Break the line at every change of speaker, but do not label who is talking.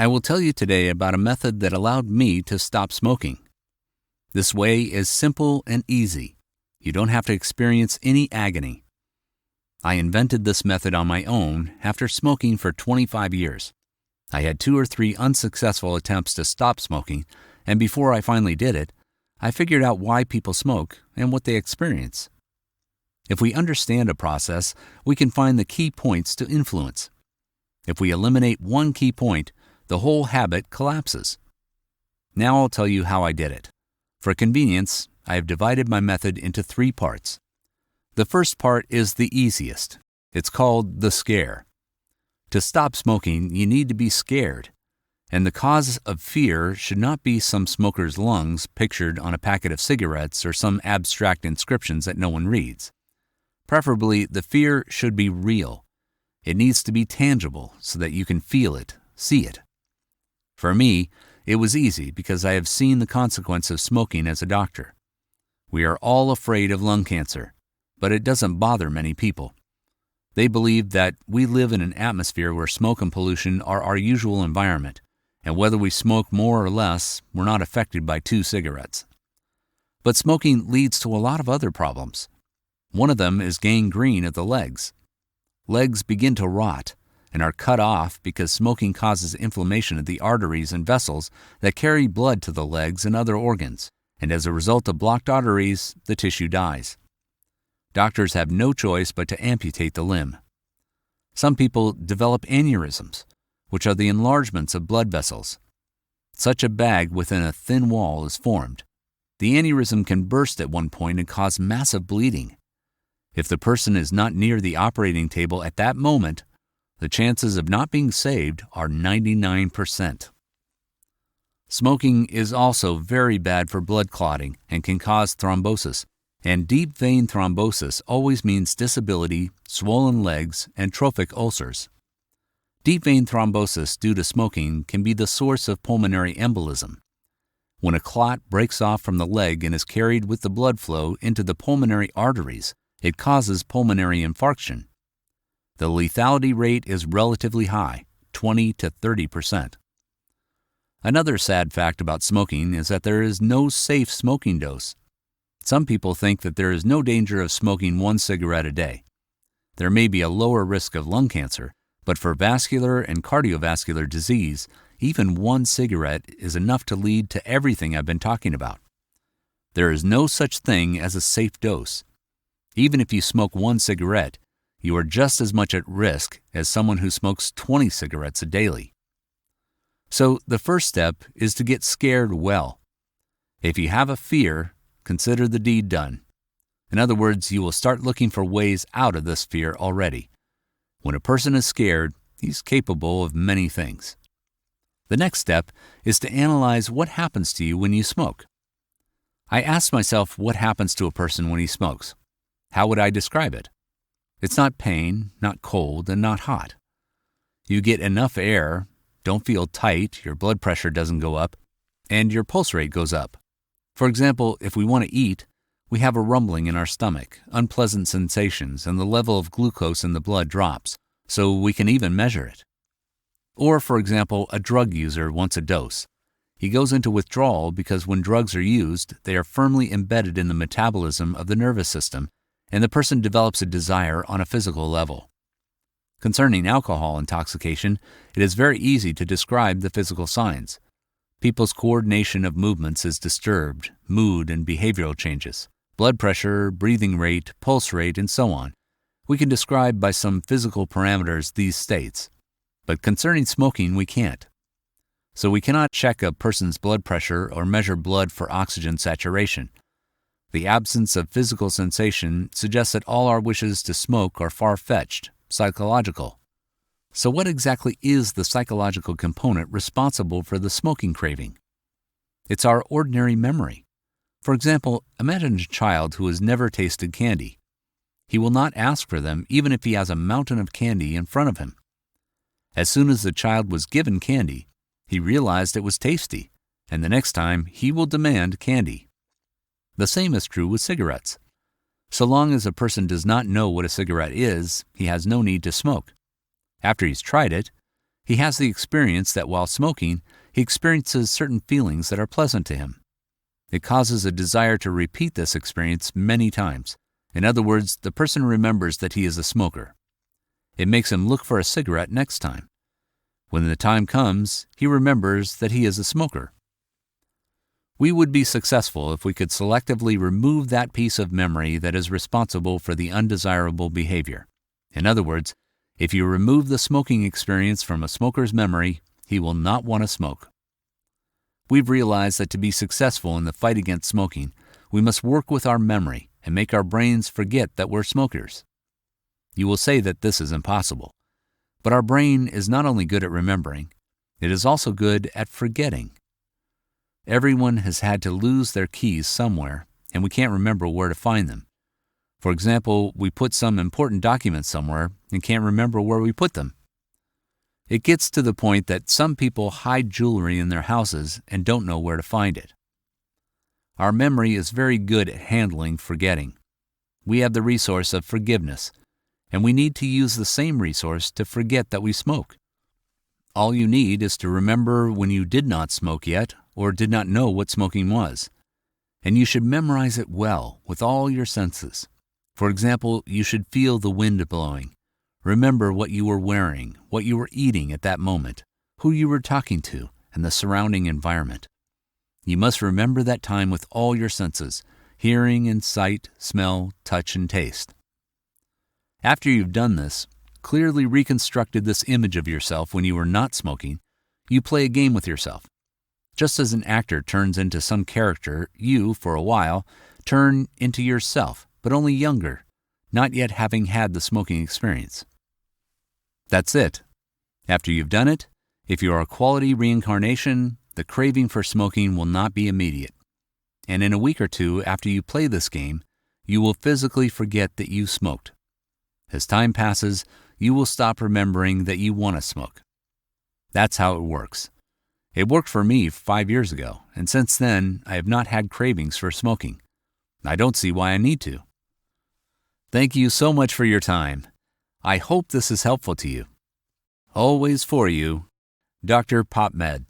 I will tell you today about a method that allowed me to stop smoking. This way is simple and easy. You don't have to experience any agony. I invented this method on my own after smoking for 25 years. I had 2 or 3 unsuccessful attempts to stop smoking, and before I finally did it, I figured out why people smoke and what they experience. If we understand a process, we can find the key points to influence. If we eliminate one key point, the whole habit collapses. Now I'll tell you how I did it. For convenience, I have divided my method into 3 parts. The first part is the easiest. It's called the scare. To stop smoking, you need to be scared. And the cause of fear should not be some smoker's lungs pictured on a packet of cigarettes or some abstract inscriptions that no one reads. Preferably, the fear should be real. It needs to be tangible so that you can feel it, see it. For me, it was easy because I have seen the consequence of smoking as a doctor. We are all afraid of lung cancer, but it doesn't bother many people. They believe that we live in an atmosphere where smoke and pollution are our usual environment, and whether we smoke more or less, we're not affected by 2 cigarettes. But smoking leads to a lot of other problems. One of them is gangrene of the legs. Legs begin to rot and are cut off because smoking causes inflammation of the arteries and vessels that carry blood to the legs and other organs, and as a result of blocked arteries, the tissue dies. Doctors have no choice but to amputate the limb. Some people develop aneurysms, which are the enlargements of blood vessels. Such a bag within a thin wall is formed. The aneurysm can burst at one point and cause massive bleeding. If the person is not near the operating table at that moment, the chances of not being saved are 99%. Smoking is also very bad for blood clotting and can cause thrombosis, and deep vein thrombosis always means disability, swollen legs, and trophic ulcers. Deep vein thrombosis due to smoking can be the source of pulmonary embolism. When a clot breaks off from the leg and is carried with the blood flow into the pulmonary arteries, it causes pulmonary infarction. The lethality rate is relatively high, 20 to 30%. Another sad fact about smoking is that there is no safe smoking dose. Some people think that there is no danger of smoking 1 cigarette a day. There may be a lower risk of lung cancer, but for vascular and cardiovascular disease, even 1 cigarette is enough to lead to everything I've been talking about. There is no such thing as a safe dose. Even if you smoke 1 cigarette, you are just as much at risk as someone who smokes 20 cigarettes daily. So the first step is to get scared well. If you have a fear, consider the deed done. In other words, you will start looking for ways out of this fear already. When a person is scared, he's capable of many things. The next step is to analyze what happens to you when you smoke. I asked myself what happens to a person when he smokes. How would I describe it? It's not pain, not cold, and not hot. You get enough air, don't feel tight, your blood pressure doesn't go up, and your pulse rate goes up. For example, if we want to eat, we have a rumbling in our stomach, unpleasant sensations, and the level of glucose in the blood drops, so we can even measure it. Or, for example, a drug user wants a dose. He goes into withdrawal because when drugs are used, they are firmly embedded in the metabolism of the nervous system, and the person develops a desire on a physical level. Concerning alcohol intoxication, it is very easy to describe the physical signs. People's coordination of movements is disturbed, mood and behavioral changes, blood pressure, breathing rate, pulse rate, and so on. We can describe by some physical parameters these states, but concerning smoking we can't. So we cannot check a person's blood pressure or measure blood for oxygen saturation. The absence of physical sensation suggests that all our wishes to smoke are far-fetched, psychological. So what exactly is the psychological component responsible for the smoking craving? It's our ordinary memory. For example, imagine a child who has never tasted candy. He will not ask for them even if he has a mountain of candy in front of him. As soon as the child was given candy, he realized it was tasty, and the next time he will demand candy. The same is true with cigarettes. So long as a person does not know what a cigarette is, he has no need to smoke. After he's tried it, He has the experience that while smoking, he experiences certain feelings that are pleasant to him. It causes a desire to repeat this experience many times. In other words, the person remembers that he is a smoker. It makes him look for a cigarette next time. When the time comes, he remembers that he is a smoker. We would be successful if we could selectively remove that piece of memory that is responsible for the undesirable behavior. In other words, if you remove the smoking experience from a smoker's memory, he will not want to smoke. We've realized that to be successful in the fight against smoking, we must work with our memory and make our brains forget that we're smokers. You will say that this is impossible, but our brain is not only good at remembering, it is also good at forgetting. Everyone has had to lose their keys somewhere, and we can't remember where to find them. For example, we put some important documents somewhere and can't remember where we put them. It gets to the point that some people hide jewelry in their houses and don't know where to find it. Our memory is very good at handling forgetting. We have the resource of forgiveness, and we need to use the same resource to forget that we smoke. All you need is to remember when you did not smoke yet or did not know what smoking was. And you should memorize it well with all your senses. For example, you should feel the wind blowing. Remember what you were wearing, what you were eating at that moment, who you were talking to, and the surrounding environment. You must remember that time with all your senses, hearing and sight, smell, touch, and taste. After you've done this, clearly reconstructed this image of yourself when you were not smoking, you play a game with yourself. Just as an actor turns into some character, you, for a while, turn into yourself, but only younger, not yet having had the smoking experience. That's it. After you've done it, if you are a quality reincarnation, the craving for smoking will not be immediate. And in a week or two after you play this game, you will physically forget that you smoked. As time passes, you will stop remembering that you want to smoke. That's how it works. It worked for me 5 years ago, and since then, I have not had cravings for smoking. I don't see why I need to. Thank you so much for your time. I hope this is helpful to you. Always for you, Dr. PopMed.